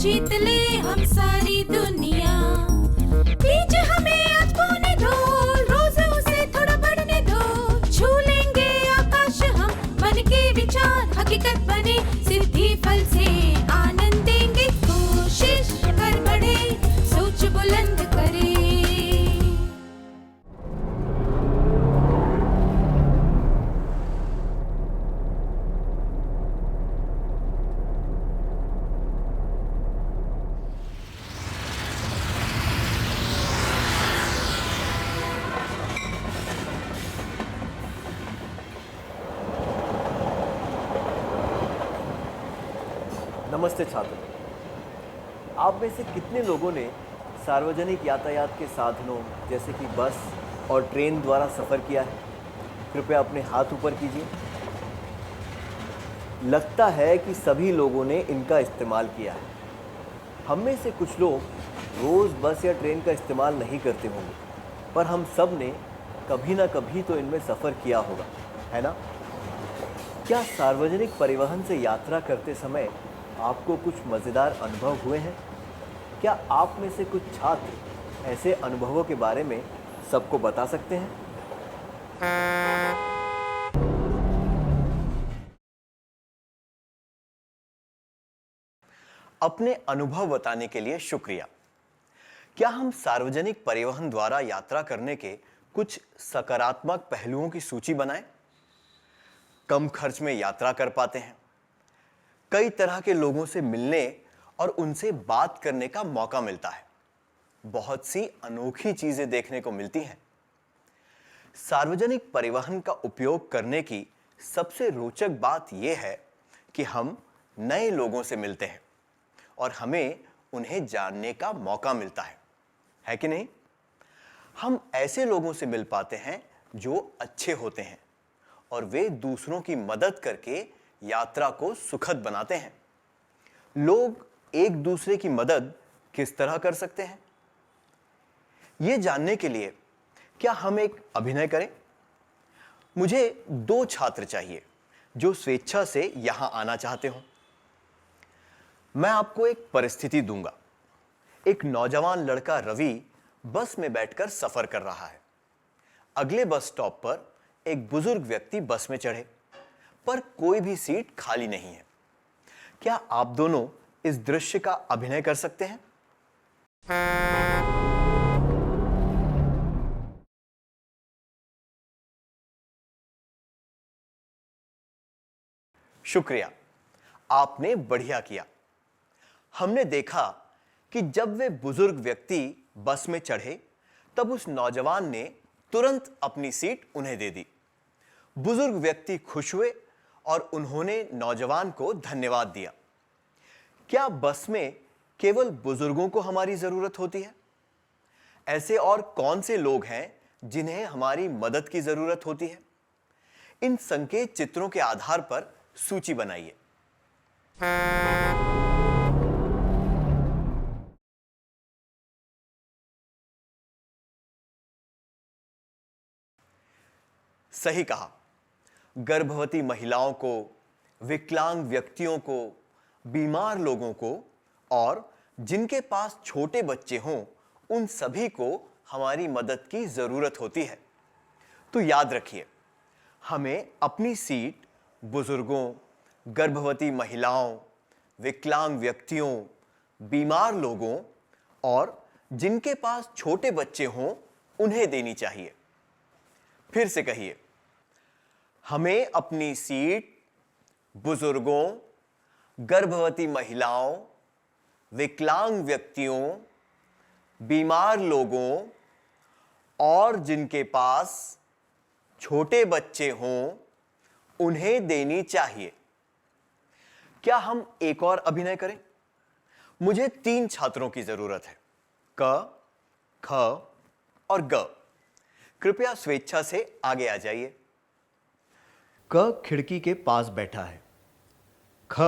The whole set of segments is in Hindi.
जीत ले हम सारी दुनिया। बीच हमें आज बोने दो, रोज उसे थोड़ा बढ़ने दो। छू लेंगे आकाश हम, मन के विचार हकीकत बने। सिद्धि फल से आनंद देंगे, कोशिश कर बढ़े, सोच बुलंद करे। नमस्ते छात्रों, आप में से कितने लोगों ने सार्वजनिक यातायात के साधनों जैसे कि बस और ट्रेन द्वारा सफ़र किया है? कृपया अपने हाथ ऊपर कीजिए। लगता है कि सभी लोगों ने इनका इस्तेमाल किया है। हम में से कुछ लोग रोज़ बस या ट्रेन का इस्तेमाल नहीं करते होंगे, पर हम सब ने कभी ना कभी तो इनमें सफ़र किया होगा, है ना? क्या सार्वजनिक परिवहन से यात्रा करते समय आपको कुछ मज़ेदार अनुभव हुए हैं? क्या आप में से कुछ छात्र ऐसे अनुभवों के बारे में सबको बता सकते हैं? अपने अनुभव बताने के लिए शुक्रिया। क्या हम सार्वजनिक परिवहन द्वारा यात्रा करने के कुछ सकारात्मक पहलुओं की सूची बनाएं? कम खर्च में यात्रा कर पाते हैं, कई तरह के लोगों से मिलने और उनसे बात करने का मौका मिलता है, बहुत सी अनोखी चीजें देखने को मिलती हैं। सार्वजनिक परिवहन का उपयोग करने की सबसे रोचक बात यह है कि हम नए लोगों से मिलते हैं और हमें उन्हें जानने का मौका मिलता है कि नहीं? हम ऐसे लोगों से मिल पाते हैं जो अच्छे होते हैं और वे दूसरों की मदद करके यात्रा को सुखद बनाते हैं। लोग एक दूसरे की मदद किस तरह कर सकते हैं, यह जानने के लिए क्या हम एक अभिनय करें? मुझे 2 छात्र चाहिए जो स्वेच्छा से यहां आना चाहते हो। मैं आपको एक परिस्थिति दूंगा। एक नौजवान लड़का रवि बस में बैठकर सफर कर रहा है। अगले बस स्टॉप पर एक बुजुर्ग व्यक्ति बस में चढ़े, पर कोई भी सीट खाली नहीं है। क्या आप दोनों इस दृश्य का अभिनय कर सकते हैं? शुक्रिया, आपने बढ़िया किया। हमने देखा कि जब वे बुजुर्ग व्यक्ति बस में चढ़े, तब उस नौजवान ने तुरंत अपनी सीट उन्हें दे दी। बुजुर्ग व्यक्ति खुश हुए और उन्होंने नौजवान को धन्यवाद दिया। क्या बस में केवल बुजुर्गों को हमारी जरूरत होती है? ऐसे और कौन से लोग हैं जिन्हें हमारी मदद की जरूरत होती है? इन संकेत चित्रों के आधार पर सूची बनाइए। सही कहा। गर्भवती महिलाओं को, विकलांग व्यक्तियों को, बीमार लोगों को और जिनके पास छोटे बच्चे हों, उन सभी को हमारी मदद की जरूरत होती है। तो याद रखिए, हमें अपनी सीट बुजुर्गों, गर्भवती महिलाओं, विकलांग व्यक्तियों, बीमार लोगों और जिनके पास छोटे बच्चे हों, उन्हें देनी चाहिए। फिर से कहिए, हमें अपनी सीट बुजुर्गों, गर्भवती महिलाओं, विकलांग व्यक्तियों, बीमार लोगों और जिनके पास छोटे बच्चे हों, उन्हें देनी चाहिए। क्या हम एक और अभिनय करें? मुझे 3 छात्रों की जरूरत है, क, ख और ग। कृपया स्वेच्छा से आगे आ जाइए। क खिड़की के पास बैठा है, ख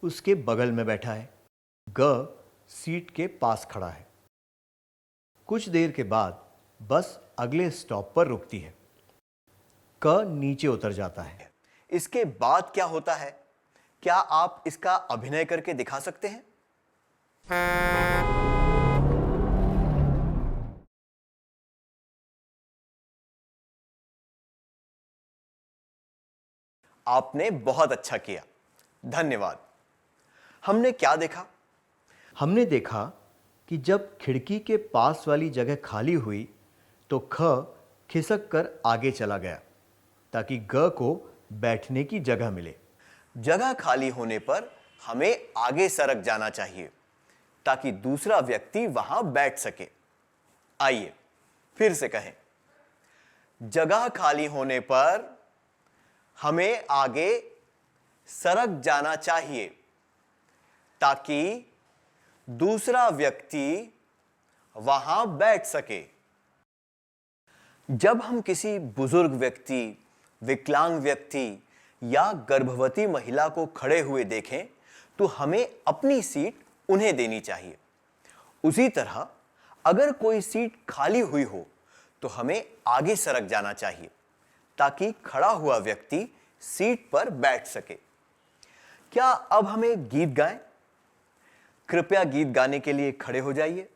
उसके बगल में बैठा है, ग सीट के पास खड़ा है। कुछ देर के बाद बस अगले स्टॉप पर रुकती है। क नीचे उतर जाता है। इसके बाद क्या होता है? क्या आप इसका अभिनय करके दिखा सकते हैं? आपने बहुत अच्छा किया, धन्यवाद। हमने क्या देखा? हमने देखा कि जब खिड़की के पास वाली जगह खाली हुई तो ख खिसक कर आगे चला गया ताकि ग को बैठने की जगह मिले। जगह खाली होने पर हमें आगे सरक जाना चाहिए ताकि दूसरा व्यक्ति वहां बैठ सके। आइए फिर से कहें, जगह खाली होने पर हमें आगे सरक जाना चाहिए ताकि दूसरा व्यक्ति वहां बैठ सके। जब हम किसी बुजुर्ग व्यक्ति, विकलांग व्यक्ति या गर्भवती महिला को खड़े हुए देखें तो हमें अपनी सीट उन्हें देनी चाहिए। उसी तरह अगर कोई सीट खाली हुई हो तो हमें आगे सरक जाना चाहिए ताकि खड़ा हुआ व्यक्ति सीट पर बैठ सके। क्या अब हमें गीत गाएं? कृपया गीत गाने के लिए खड़े हो जाइए।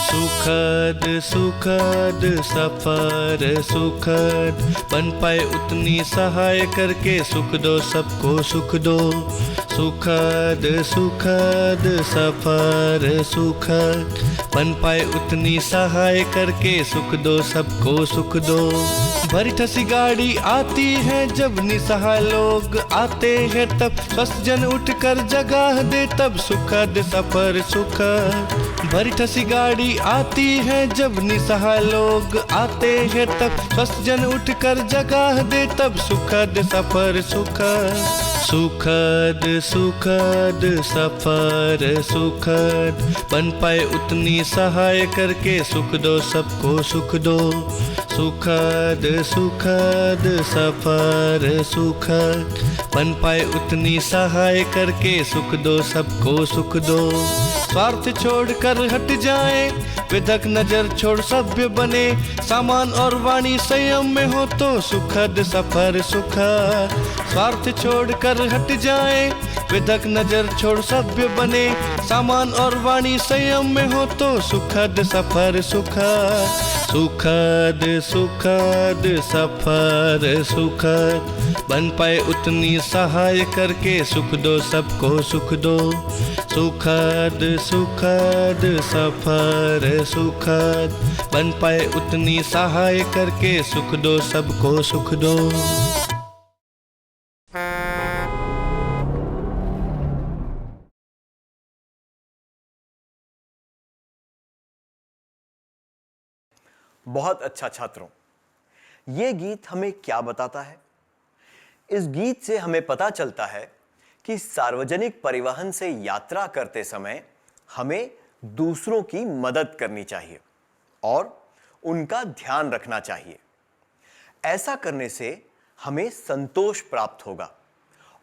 सुखद सुखद सफर सुखद, बन पाए उतनी सहाय करके सुख दो सबको सुख दो। सुखद सुखद सफर सुखद, बन पाए उतनी सहाय करके सुख दो सबको सुख दो। भरी ठसी गाड़ी आती है जब निसहाय लोग आते हैं तब, स्वस्थ जन उठकर जगह दे तब सुखद सफर सुखद। भरी ठसी गाड़ी आती है जब निसहाय लोग आते हैं तब, स्वस्थ जन उठकर जगह दे तब सुखद सफर सुखद। सुखद सुखद सफर सुखद, बन पाए उतनी सहाय करके सुख दो सबको सुख दो। सुखद सुखद सफर सुखद, बन पाए उतनी सहाय करके सुख दो सबको सुख दो। स्वार्थ छोड़कर हट जाए, विधक नजर छोड़ सभ्य बने, सामान और वाणी संयम में हो तो सुखद सफर सुखद। स्वार्थ छोड़कर हट जाए, विधक नजर छोड़ सभ्य बने, सामान और वाणी संयम में हो तो सुखद सफर सुखद। सुखद सुखद सफर सुखद, बन पाए उतनी सहाय करके सुख दो सबको सुख दो। सुखद सुखद सफर सुखद, बन पाए उतनी सहाय करके सुख दो सबको सुख दो। बहुत अच्छा छात्रों, ये गीत हमें क्या बताता है? इस गीत से हमें पता चलता है कि सार्वजनिक परिवहन से यात्रा करते समय हमें दूसरों की मदद करनी चाहिए और उनका ध्यान रखना चाहिए। ऐसा करने से हमें संतोष प्राप्त होगा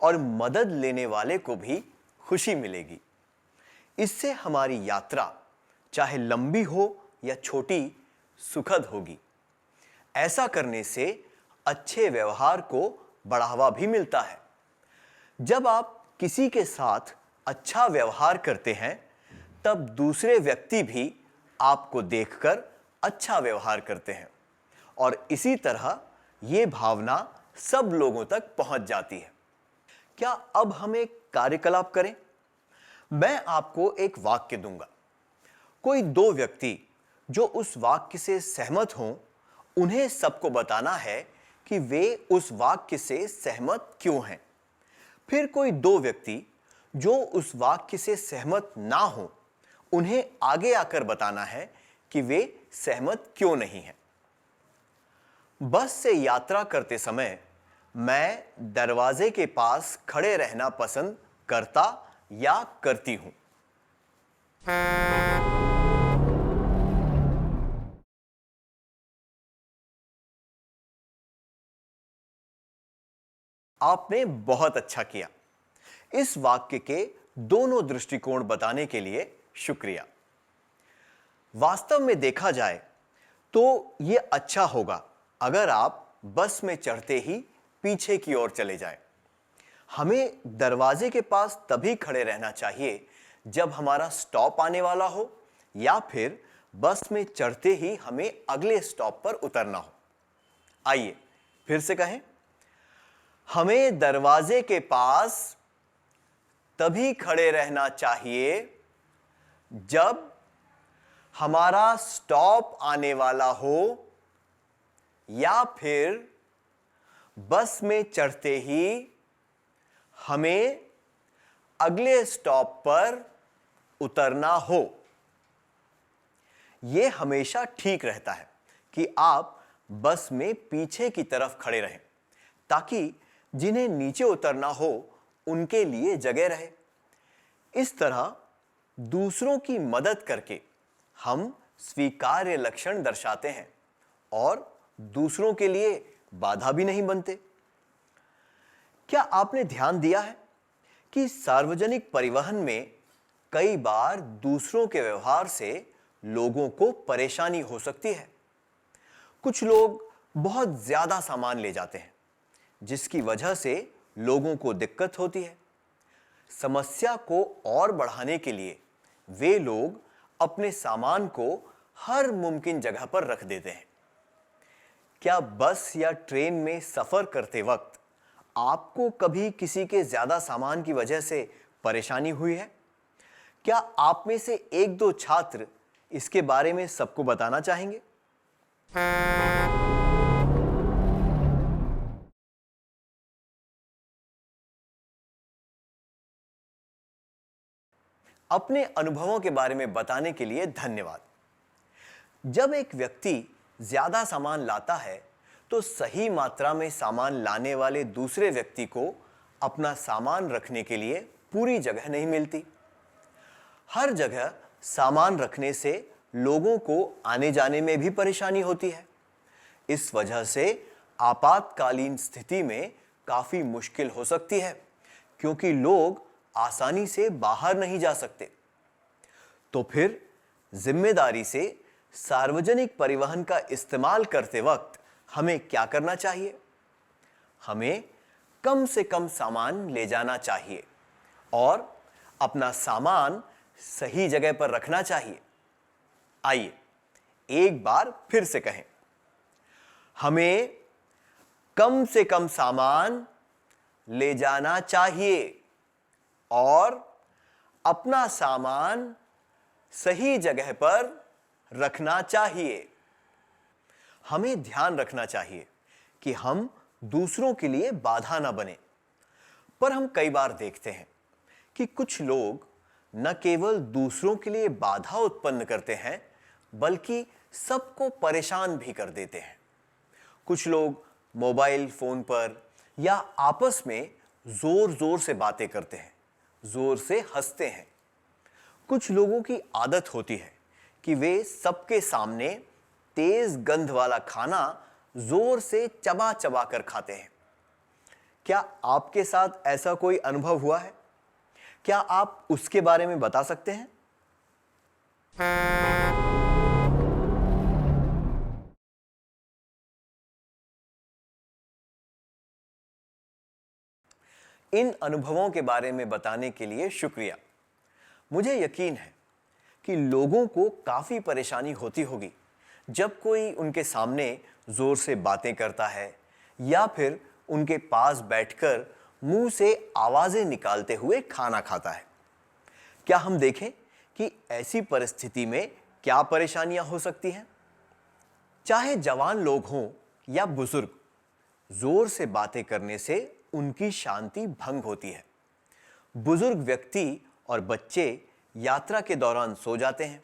और मदद लेने वाले को भी खुशी मिलेगी। इससे हमारी यात्रा चाहे लंबी हो या छोटी सुखद होगी। ऐसा करने से अच्छे व्यवहार को बढ़ावा भी मिलता है। जब आप किसी के साथ अच्छा व्यवहार करते हैं तब दूसरे व्यक्ति भी आपको देखकर अच्छा व्यवहार करते हैं और इसी तरह ये भावना सब लोगों तक पहुंच जाती है। क्या अब हम एक कार्यकलाप करें? मैं आपको एक वाक्य दूंगा। कोई दो व्यक्ति जो उस वाक्य से सहमत हों, उन्हें सबको बताना है कि वे उस वाक्य से सहमत क्यों हैं। फिर कोई दो व्यक्ति जो उस वाक्य से सहमत ना हो, उन्हें आगे आकर बताना है कि वे सहमत क्यों नहीं हैं। बस से यात्रा करते समय मैं दरवाजे के पास खड़े रहना पसंद करता या करती हूं। आपने बहुत अच्छा किया। इस वाक्य के दोनों दृष्टिकोण बताने के लिए शुक्रिया। वास्तव में देखा जाए तो यह अच्छा होगा अगर आप बस में चढ़ते ही पीछे की ओर चले जाएं। हमें दरवाजे के पास तभी खड़े रहना चाहिए जब हमारा स्टॉप आने वाला हो या फिर बस में चढ़ते ही हमें अगले स्टॉप पर उतरना हो। आइए फिर से कहें, हमें दरवाजे के पास तभी खड़े रहना चाहिए जब हमारा स्टॉप आने वाला हो या फिर बस में चढ़ते ही हमें अगले स्टॉप पर उतरना हो। यह हमेशा ठीक रहता है कि आप बस में पीछे की तरफ खड़े रहें ताकि जिन्हें नीचे उतरना हो उनके लिए जगह रहे। इस तरह दूसरों की मदद करके हम स्वीकार्य लक्षण दर्शाते हैं और दूसरों के लिए बाधा भी नहीं बनते। क्या आपने ध्यान दिया है कि सार्वजनिक परिवहन में कई बार दूसरों के व्यवहार से लोगों को परेशानी हो सकती है। कुछ लोग बहुत ज्यादा सामान ले जाते हैं जिसकी वजह से लोगों को दिक्कत होती है। समस्या को और बढ़ाने के लिए वे लोग अपने सामान को हर मुमकिन जगह पर रख देते हैं। क्या बस या ट्रेन में सफर करते वक्त आपको कभी किसी के ज्यादा सामान की वजह से परेशानी हुई है? क्या आप में से एक दो छात्र इसके बारे में सबको बताना चाहेंगे? अपने अनुभवों के बारे में बताने के लिए धन्यवाद। जब एक व्यक्ति ज्यादा सामान लाता है तो सही मात्रा में सामान लाने वाले दूसरे व्यक्ति को अपना सामान रखने के लिए पूरी जगह नहीं मिलती। हर जगह सामान रखने से लोगों को आने जाने में भी परेशानी होती है। इस वजह से आपातकालीन स्थिति में काफी मुश्किल हो सकती है क्योंकि लोग आसानी से बाहर नहीं जा सकते। तो फिर जिम्मेदारी से सार्वजनिक परिवहन का इस्तेमाल करते वक्त हमें क्या करना चाहिए? हमें कम से कम सामान ले जाना चाहिए और अपना सामान सही जगह पर रखना चाहिए। आइए एक बार फिर से कहें, हमें कम से कम सामान ले जाना चाहिए और अपना सामान सही जगह पर रखना चाहिए। हमें ध्यान रखना चाहिए कि हम दूसरों के लिए बाधा ना बने। पर हम कई बार देखते हैं कि कुछ लोग न केवल दूसरों के लिए बाधा उत्पन्न करते हैं बल्कि सबको परेशान भी कर देते हैं। कुछ लोग मोबाइल फोन पर या आपस में जोर जोर से बातें करते हैं, जोर से हंसते हैं। कुछ लोगों की आदत होती है कि वे सबके सामने तेज गंध वाला खाना जोर से चबा चबा कर खाते हैं। क्या आपके साथ ऐसा कोई अनुभव हुआ है? क्या आप उसके बारे में बता सकते हैं? इन अनुभवों के बारे में बताने के लिए शुक्रिया। मुझे यकीन है कि लोगों को काफी परेशानी होती होगी जब कोई उनके सामने जोर से बातें करता है या फिर उनके पास बैठकर मुंह से आवाजें निकालते हुए खाना खाता है। क्या हम देखें कि ऐसी परिस्थिति में क्या परेशानियां हो सकती हैं? चाहे जवान लोग हों या बुजुर्ग, जोर से बातें करने से उनकी शांति भंग होती है। बुजुर्ग व्यक्ति और बच्चे यात्रा के दौरान सो जाते हैं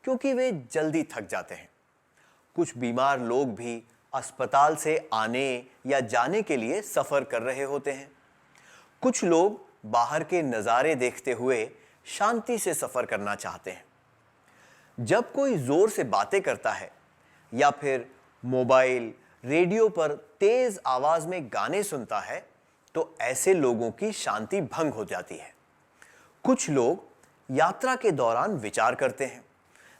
क्योंकि वे जल्दी थक जाते हैं। कुछ बीमार लोग भी अस्पताल से आने या जाने के लिए सफर कर रहे होते हैं। कुछ लोग बाहर के नज़ारे देखते हुए शांति से सफर करना चाहते हैं। जब कोई जोर से बातें करता है या फिर मोबाइल, रेडियो पर तेज आवाज में गाने सुनता है तो ऐसे लोगों की शांति भंग हो जाती है। कुछ लोग यात्रा के दौरान विचार करते हैं,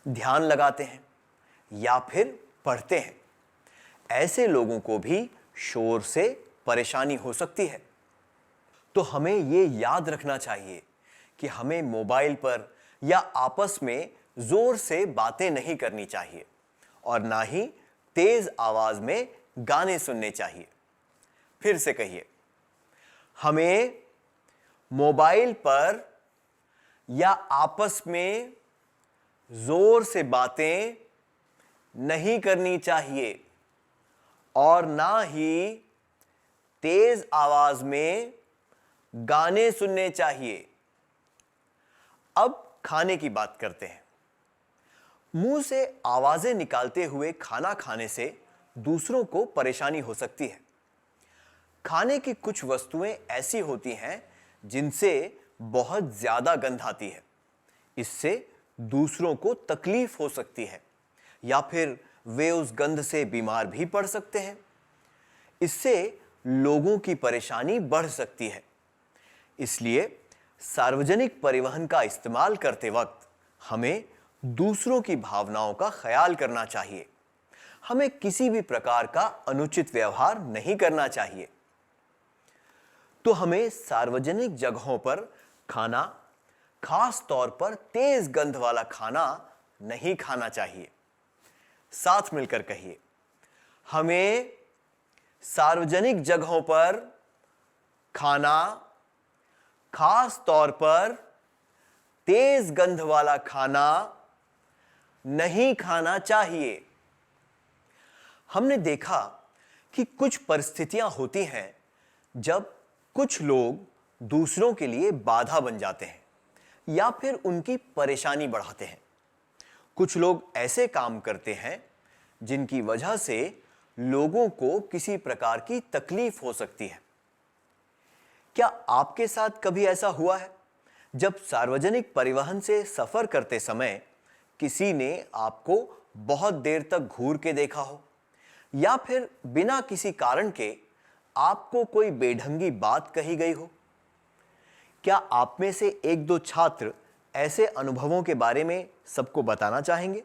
ध्यान लगाते हैं या फिर पढ़ते हैं। ऐसे लोगों को भी शोर से परेशानी हो सकती है। तो हमें ये याद रखना चाहिए कि हमें मोबाइल पर या आपस में जोर से बातें नहीं करनी चाहिए और ना ही तेज आवाज में गाने सुनने चाहिए। फिर से कहिए, हमें मोबाइल पर या आपस में जोर से बातें नहीं करनी चाहिए और ना ही तेज आवाज में गाने सुनने चाहिए। अब खाने की बात करते हैं। मुंह से आवाजें निकालते हुए खाना खाने से दूसरों को परेशानी हो सकती है। खाने की कुछ वस्तुएं ऐसी होती हैं जिनसे बहुत ज्यादा गंध आती है। इससे दूसरों को तकलीफ हो सकती है या फिर वे उस गंध से बीमार भी पड़ सकते हैं। इससे लोगों की परेशानी बढ़ सकती है। इसलिए सार्वजनिक परिवहन का इस्तेमाल करते वक्त हमें दूसरों की भावनाओं का ख्याल करना चाहिए। हमें किसी भी प्रकार का अनुचित व्यवहार नहीं करना चाहिए। तो हमें सार्वजनिक जगहों पर खाना, खास तौर पर तेज गंध वाला खाना नहीं खाना चाहिए। साथ मिलकर कहिए, हमें सार्वजनिक जगहों पर खाना, खास तौर पर तेज गंध वाला खाना नहीं खाना चाहिए। हमने देखा कि कुछ परिस्थितियां होती हैं जब कुछ लोग दूसरों के लिए बाधा बन जाते हैं या फिर उनकी परेशानी बढ़ाते हैं। कुछ लोग ऐसे काम करते हैं जिनकी वजह से लोगों को किसी प्रकार की तकलीफ हो सकती है। क्या आपके साथ कभी ऐसा हुआ है जब सार्वजनिक परिवहन से सफर करते समय किसी ने आपको बहुत देर तक घूर के देखा हो या फिर बिना किसी कारण के आपको कोई बेढंगी बात कही गई हो? क्या आप में से एक दो छात्र ऐसे अनुभवों के बारे में सबको बताना चाहेंगे?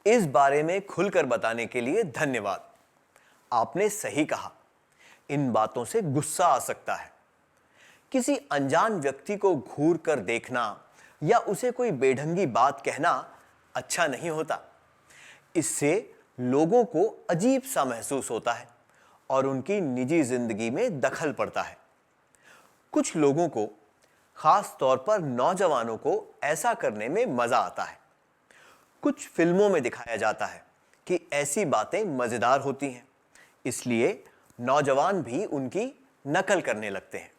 इस बारे में खुलकर बताने के लिए धन्यवाद। आपने सही कहा, इन बातों से गुस्सा आ सकता है। किसी अनजान व्यक्ति को घूर कर देखना या उसे कोई बेढंगी बात कहना अच्छा नहीं होता। इससे लोगों को अजीब सा महसूस होता है और उनकी निजी जिंदगी में दखल पड़ता है। कुछ लोगों को, खास तौर पर नौजवानों को, ऐसा करने में मजा आता है। कुछ फिल्मों में दिखाया जाता है कि ऐसी बातें मजेदार होती हैं, इसलिए नौजवान भी उनकी नकल करने लगते हैं।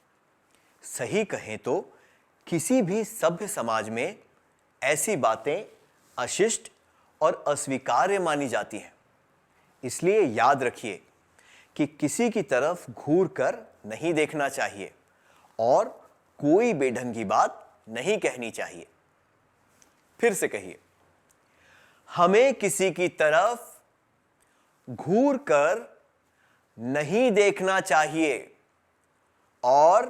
सही कहें तो किसी भी सभ्य समाज में ऐसी बातें अशिष्ट और अस्वीकार्य मानी जाती हैं। इसलिए याद रखिए कि किसी की तरफ घूर कर नहीं देखना चाहिए और कोई बेढंगी बात नहीं कहनी चाहिए। फिर से कहिए, हमें किसी की तरफ घूर कर नहीं देखना चाहिए और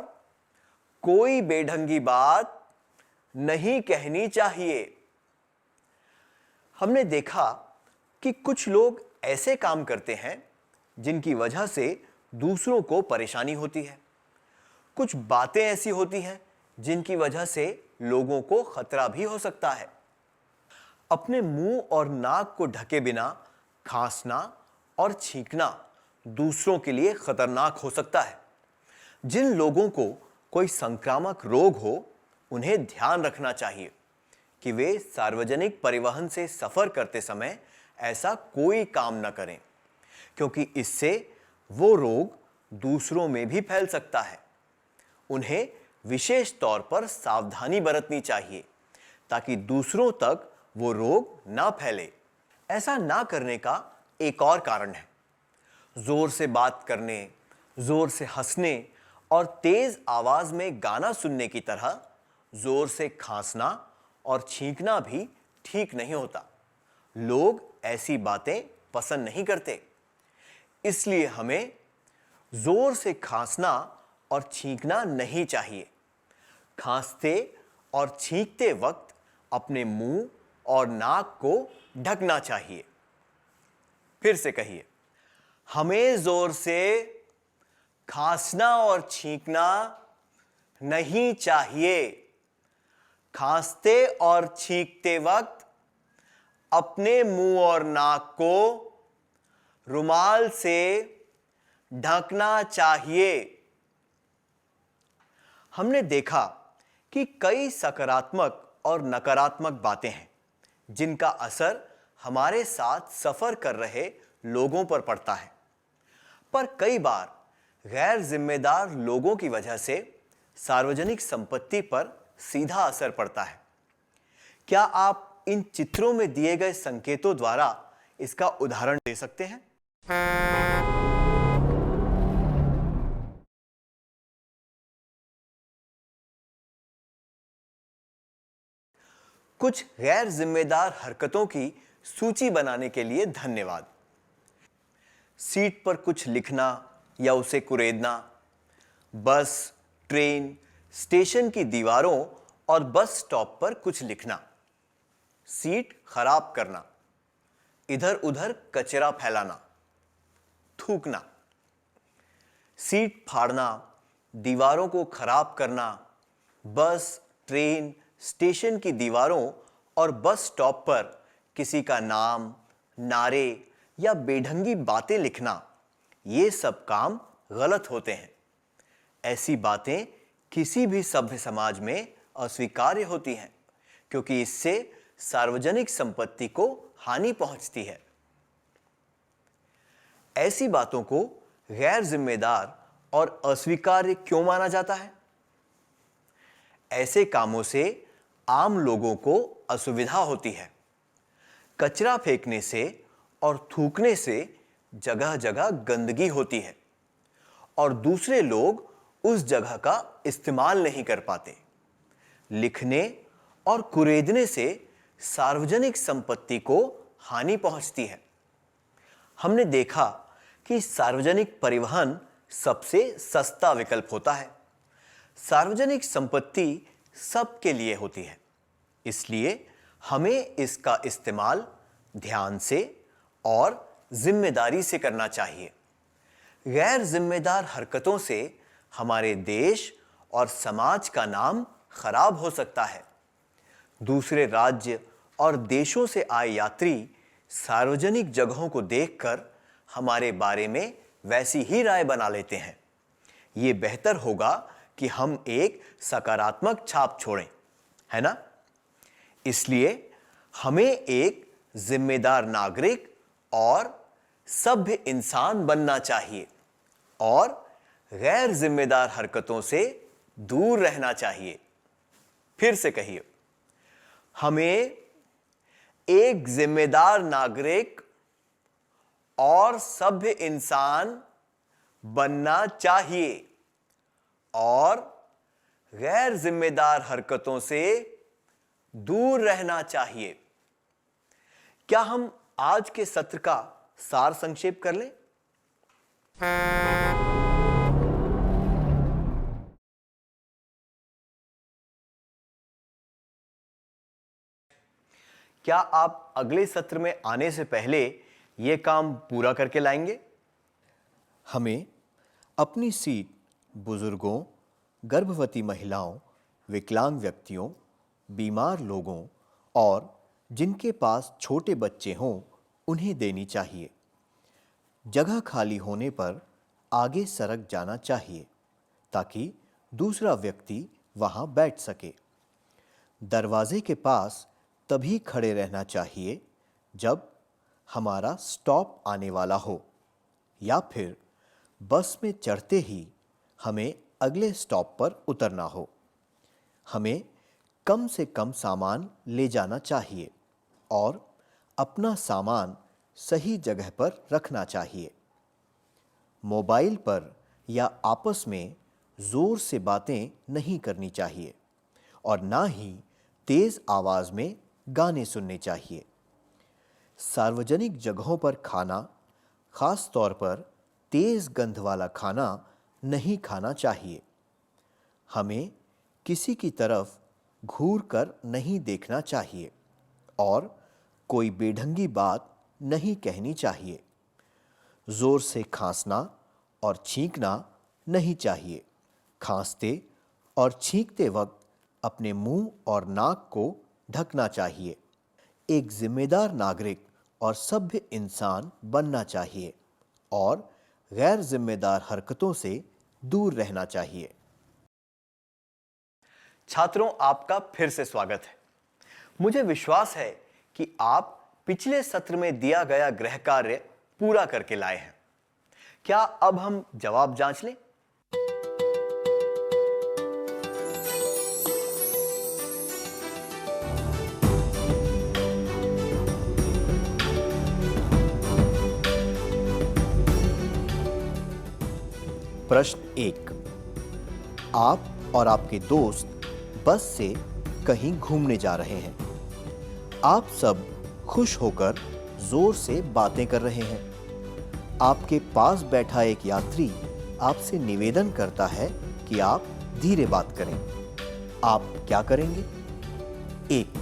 कोई बेढंगी बात नहीं कहनी चाहिए। हमने देखा कि कुछ लोग ऐसे काम करते हैं जिनकी वजह से दूसरों को परेशानी होती है। कुछ बातें ऐसी होती हैं जिनकी वजह से लोगों को खतरा भी हो सकता है। अपने मुंह और नाक को ढके बिना खांसना और छींकना दूसरों के लिए खतरनाक हो सकता है। जिन लोगों को कोई संक्रामक रोग हो, उन्हें ध्यान रखना चाहिए कि वे सार्वजनिक परिवहन से सफर करते समय ऐसा कोई काम न करें, क्योंकि इससे वो रोग दूसरों में भी फैल सकता है। उन्हें विशेष तौर पर सावधानी बरतनी चाहिए ताकि दूसरों तक वो रोग ना फैले। ऐसा ना करने का एक और कारण है, जोर से बात करने, जोर से हंसने और तेज आवाज में गाना सुनने की तरह जोर से खांसना और छींकना भी ठीक नहीं होता। लोग ऐसी बातें पसंद नहीं करते। इसलिए हमें जोर से खांसना और छींकना नहीं चाहिए। खांसते और छींकते वक्त अपने मुंह और नाक को ढकना चाहिए। फिर से कहिए, हमें जोर से खांसना और छींकना नहीं चाहिए। खांसते और छींकते वक्त अपने मुंह और नाक को रुमाल से ढकना चाहिए। हमने देखा कि कई सकारात्मक और नकारात्मक बातें हैं जिनका असर हमारे साथ सफर कर रहे लोगों पर पड़ता है, पर कई बार गैर जिम्मेदार लोगों की वजह से सार्वजनिक संपत्ति पर सीधा असर पड़ता है। क्या आप इन चित्रों में दिए गए संकेतों द्वारा इसका उदाहरण दे सकते हैं? कुछ गैर जिम्मेदार हरकतों की सूची बनाने के लिए धन्यवाद। सीट पर कुछ लिखना या उसे कुरेदना, बस, ट्रेन, स्टेशन की दीवारों और बस स्टॉप पर कुछ लिखना, सीट खराब करना, इधर उधर कचरा फैलाना, थूकना, सीट फाड़ना, दीवारों को खराब करना, बस, ट्रेन, स्टेशन की दीवारों और बस स्टॉप पर किसी का नाम, नारे या बेढंगी बातें लिखना, ये सब काम गलत होते हैं। ऐसी बातें किसी भी सभ्य समाज में अस्वीकार्य होती हैं, क्योंकि इससे सार्वजनिक संपत्ति को हानि पहुंचती है। ऐसी बातों को गैर जिम्मेदार और अस्वीकार्य क्यों माना जाता है? ऐसे कामों से आम लोगों को असुविधा होती है। कचरा फेंकने से और थूकने से जगह जगह गंदगी होती है और दूसरे लोग उस जगह का इस्तेमाल नहीं कर पाते। लिखने और कुरेदने से सार्वजनिक संपत्ति को हानि पहुंचती है। हमने देखा कि सार्वजनिक परिवहन सबसे सस्ता विकल्प होता है। सार्वजनिक संपत्ति सबके लिए होती है, इसलिए हमें इसका इस्तेमाल ध्यान से और जिम्मेदारी से करना चाहिए। गैर जिम्मेदार हरकतों से हमारे देश और समाज का नाम खराब हो सकता है। दूसरे राज्य और देशों से आए यात्री सार्वजनिक जगहों को देखकर हमारे बारे में वैसी ही राय बना लेते हैं। ये बेहतर होगा कि हम एक सकारात्मक छाप छोड़ें, है ना? इसलिए हमें एक जिम्मेदार नागरिक और सभ्य इंसान बनना चाहिए और गैर जिम्मेदार हरकतों से दूर रहना चाहिए। फिर से कहिए, हमें एक जिम्मेदार नागरिक और सभ्य इंसान बनना चाहिए और गैर जिम्मेदार हरकतों से दूर रहना चाहिए। क्या हम आज के सत्र का सार संक्षेप कर लें? क्या आप अगले सत्र में आने से पहले यह काम पूरा करके लाएंगे? हमें अपनी सीट बुजुर्गों, गर्भवती महिलाओं, विकलांग व्यक्तियों, बीमार लोगों और जिनके पास छोटे बच्चे हों उन्हें देनी चाहिए। जगह खाली होने पर आगे सरक जाना चाहिए ताकि दूसरा व्यक्ति वहां बैठ सके। दरवाजे के पास तभी खड़े रहना चाहिए जब हमारा स्टॉप आने वाला हो या फिर बस में चढ़ते ही हमें अगले स्टॉप पर उतरना हो। हमें कम से कम सामान ले जाना चाहिए और अपना सामान सही जगह पर रखना चाहिए। मोबाइल पर या आपस में जोर से बातें नहीं करनी चाहिए और ना ही तेज आवाज में गाने सुनने चाहिए। सार्वजनिक जगहों पर खाना, खास तौर पर तेज गंध वाला खाना नहीं खाना चाहिए। हमें किसी की तरफ घूर कर नहीं देखना चाहिए और कोई बेढंगी बात नहीं कहनी चाहिए। जोर से खांसना और छींकना नहीं चाहिए। खांसते और छींकते वक्त अपने मुंह और नाक को ढकना चाहिए। एक जिम्मेदार नागरिक और सभ्य इंसान बनना चाहिए और गैर जिम्मेदार हरकतों से दूर रहना चाहिए। छात्रों, आपका फिर से स्वागत है। मुझे विश्वास है कि आप पिछले सत्र में दिया गया गृह कार्य पूरा करके लाए हैं। क्या अब हम जवाब जांच लें? प्रश्न 1। आप और आपके दोस्त बस से कहीं घूमने जा रहे हैं। आप सब खुश होकर जोर से बातें कर रहे हैं। आपके पास बैठा एक यात्री आपसे निवेदन करता है कि आप धीरे बात करें। आप क्या करेंगे? 1।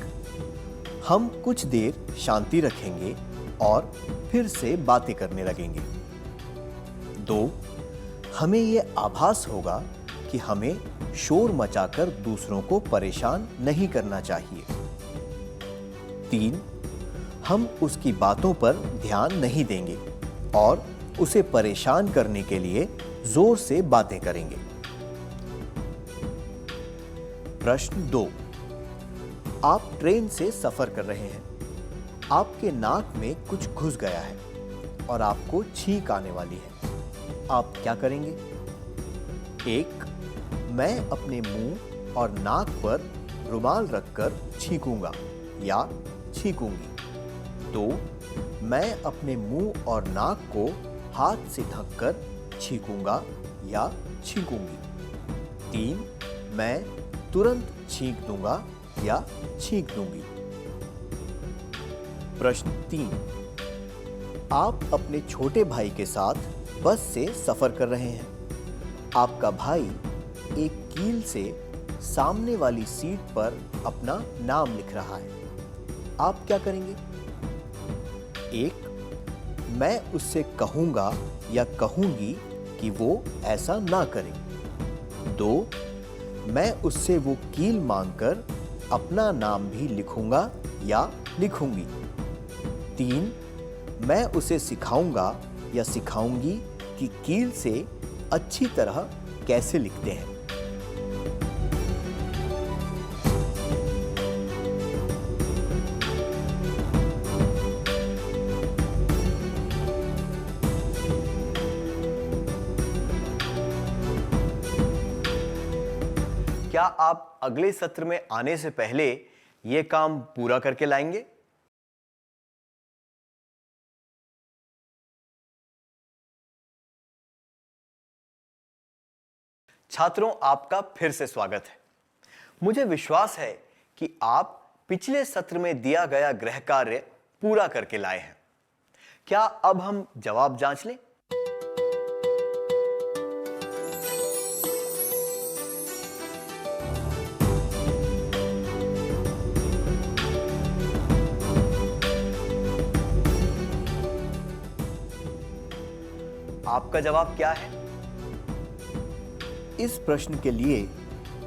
हम कुछ देर शांति रखेंगे और फिर से बातें करने लगेंगे। 2। हमें यह आभास होगा कि हमें शोर मचाकर दूसरों को परेशान नहीं करना चाहिए। 3। हम उसकी बातों पर ध्यान नहीं देंगे और उसे परेशान करने के लिए जोर से बातें करेंगे। प्रश्न 2। आप ट्रेन से सफर कर रहे हैं। आपके नाक में कुछ घुस गया है और आपको छींक आने वाली है। आप क्या करेंगे? 1। मैं अपने मुंह और नाक पर रुमाल रखकर छींकूंगा या छींकूंगी। 2। मैं अपने मुंह और नाक को हाथ से ढककर छींकूंगा या छींकूंगी। 3। मैं तुरंत छींक दूंगा या छींक दूंगी। प्रश्न 3। आप अपने छोटे भाई के साथ बस से सफर कर रहे हैं। आपका भाई एक कील से सामने वाली सीट पर अपना नाम लिख रहा है। आप क्या करेंगे? 1। मैं उससे कहूंगा या कहूंगी कि वो ऐसा ना करे। 2। मैं उससे वो कील मांगकर अपना नाम भी लिखूंगा या लिखूंगी। 3। मैं उसे सिखाऊंगा या सिखाऊंगी कि कील से अच्छी तरह कैसे लिखते हैं। क्या आप अगले सत्र में आने से पहले यह काम पूरा करके लाएंगे? छात्रों, आपका फिर से स्वागत है। मुझे विश्वास है कि आप पिछले सत्र में दिया गया गृह कार्य पूरा करके लाए हैं। क्या अब हम जवाब जांच लें? आपका जवाब क्या है? इस प्रश्न के लिए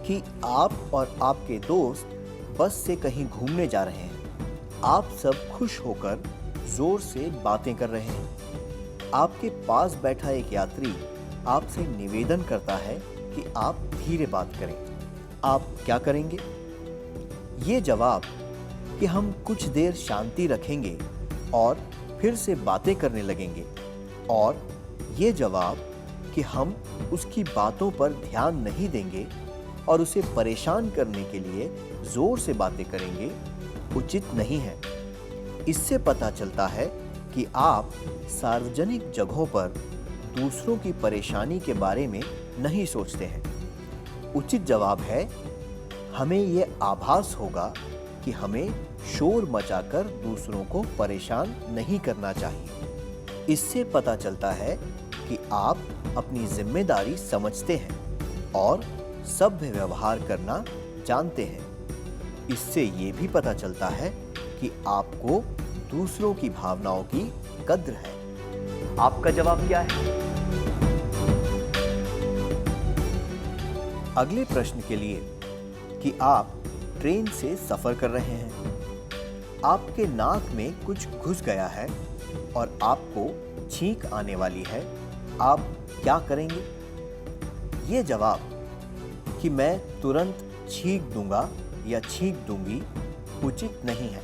कि आप और आपके दोस्त बस से कहीं घूमने जा रहे हैं, आप सब खुश होकर जोर से बातें कर रहे हैं। आपके पास बैठा एक यात्री आपसे निवेदन करता है कि आप धीरे बात करें। आप क्या करेंगे? ये जवाब कि हम कुछ देर शांति रखेंगे और फिर से बातें करने लगेंगे, और ये जवाब कि हम उसकी बातों पर ध्यान नहीं देंगे और उसे परेशान करने के लिए जोर से बातें करेंगे, उचित नहीं है। इससे पता चलता है कि आप सार्वजनिक जगहों पर दूसरों की परेशानी के बारे में नहीं सोचते हैं। उचित जवाब है, हमें ये आभास होगा कि हमें शोर मचाकर दूसरों को परेशान नहीं करना चाहिए। इससे पता चलता है कि आप अपनी जिम्मेदारी समझते हैं और सभ्य व्यवहार करना जानते हैं। इससे ये भी पता चलता है कि आपको दूसरों की भावनाओं की कद्र है। आपका जवाब क्या है? अगले प्रश्न के लिए कि आप ट्रेन से सफर कर रहे हैं, आपके नाक में कुछ घुस गया है और आपको छींक आने वाली है, आप क्या करेंगे? ये जवाब कि मैं तुरंत छींक दूंगा या छींक दूंगी उचित नहीं है,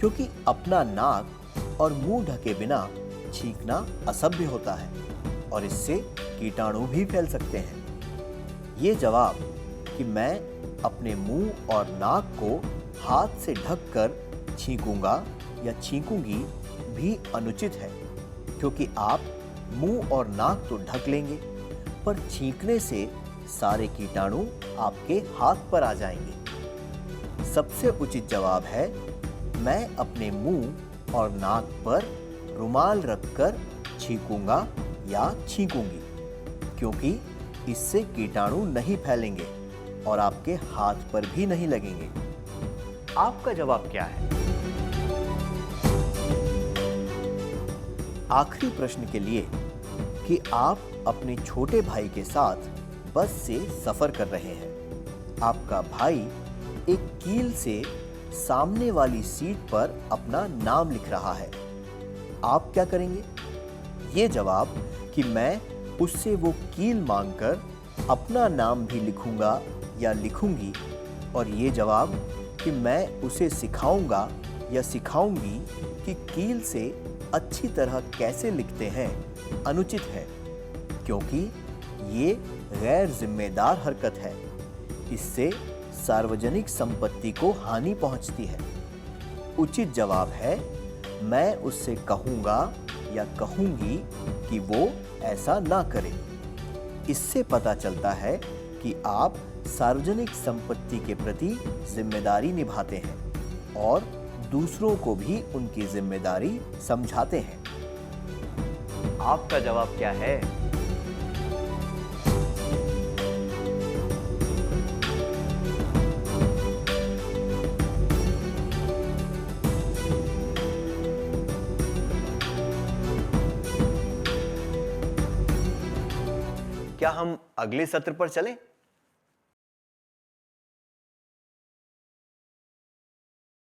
क्योंकि अपना नाक और मुंह ढके बिना छींकना असभ्य होता है और इससे कीटाणु भी फैल सकते हैं। ये जवाब कि मैं अपने मुंह और नाक को हाथ से ढककर छींकूंगा या छींकूंगी भी अनुचित है, क्योंकि आप मुंह और नाक तो ढक लेंगे, पर छींकने से सारे कीटाणु आपके हाथ पर आ जाएंगे। सबसे उचित जवाब है मैं अपने मुंह और नाक पर रुमाल रखकर छींकूंगा या छींकूंगी, क्योंकि इससे कीटाणु नहीं फैलेंगे और आपके हाथ पर भी नहीं लगेंगे। आपका जवाब क्या है? आखिरी प्रश्न के लिए कि आप अपने छोटे भाई के साथ बस से सफर कर रहे हैं। आपका भाई एक कील से सामने वाली सीट पर अपना नाम लिख रहा है। आप क्या करेंगे? ये जवाब कि मैं उससे वो कील मांगकर अपना नाम भी लिखूंगा या लिखूंगी, और ये जवाब कि मैं उसे सिखाऊंगा या सिखाऊंगी कि कील से अच्छी तरह कैसे लिखते हैं अनुचित है, क्योंकि ये गैर जिम्मेदार हरकत है। इससे सार्वजनिक संपत्ति को हानि पहुंचती है। उचित जवाब है मैं उससे कहूंगा या कहूंगी कि वो ऐसा ना करे। इससे पता चलता है कि आप सार्वजनिक संपत्ति के प्रति जिम्मेदारी निभाते हैं और दूसरों को भी उनकी जिम्मेदारी समझाते हैं। आपका जवाब क्या है? क्या हम अगले सत्र पर चलें?